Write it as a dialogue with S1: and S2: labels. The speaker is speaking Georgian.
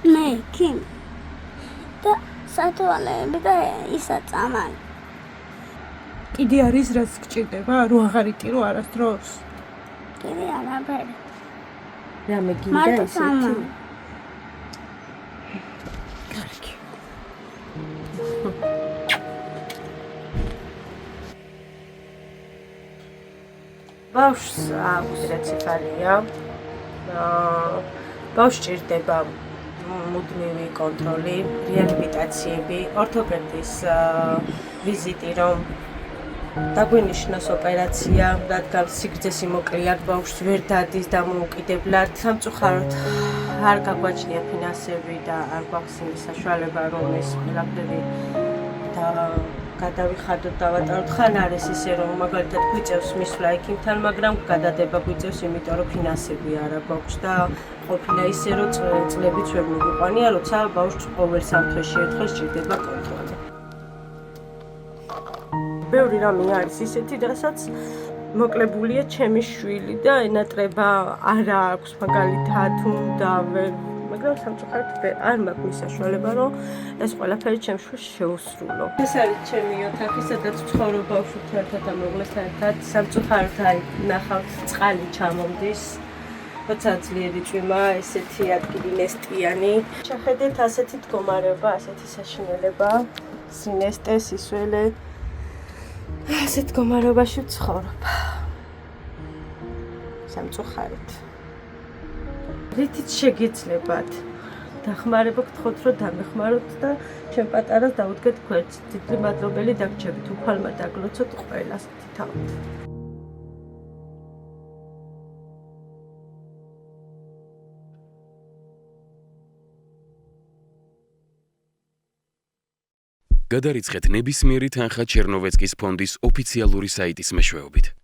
S1: მე კიმ და სათვალეები და ისა წამალი.
S2: კიდე არის რაც გჭირდება, რო აღარ იტირო არასდროს.
S1: კიდე არაფერი.
S3: რამე გინდა ესეთი?
S2: კარგი.
S3: ბავშვს აქვს რეციფალია. ბავშვს ჭირდება მუდმივი კონტროლი, რეაბილიტაციები, ორთოპედის ვიზიტი, რომ დაგვენიშნოს ოპერაცია, რადგან სიგრძეს იმოკლიან ბავშვს ვერ დადის დამოუკიდებლად. სამწუხაროდ არ გაგვაჩნია ფინანსები და არ გვაქვს იმის საშუალება, რომ ეს ყველაფერი გადავიხადოთ და ვატაროთ. ხან არის ისე, რომ მაგალითად გვიწევს მისვლა ექიმთან, მაგრამ გადადება გვიწევს, იმიტომ რომ ფინანსები არ გვაქვს და ყოფილა ისე, რომ წლებიც ვერ მოგიყვანია, როცა ბავშვს ყოველ 3 თვეში ერთხელ სჭირდება კონტროლი. ბევრი რამე არის ისეთი, რასაც მოკლებულია ჩემი შვილი და ენატრება არა აქვს მაგალითად უნდა მაგრამ სამწუხაროდ არ მაქვს მის საშუალება, რომ ეს ყველაფერი ჩემს შვილს შეუსრულო. ეს არის ჩემი ოთახი, სადაც ვცხოვრობ ბავშვთან ერთად და მეუღლესთან ერთად. სამწუხაროდ ნახავთ წყალი ჩამომდის. როცა ძლიერი წვიმა, ესეთი ადგილი ნესტიანი. შეხედეთ ასეთი მდგომარეობა, ასეთი საშინელება, სინესტე, სისველე. ასეთ მდგომარეობაში ვცხოვრობ. სამწუხაროდ. რითიც შეგეძლებათ. დახმარება გთხოვთ, რომ დამეხმაროთ და ჩემ პატარას დაუდგეთ გვერდს. დიდი მადლობელი დაგჭებით, უფალმა დაგლოცოთ ყველას თითაოდ.
S4: გადარიცხეთ ნებისმიერი თანხა ჩერნოვეცკის ფონდის ოფიციალური საიტის მეშვეობით.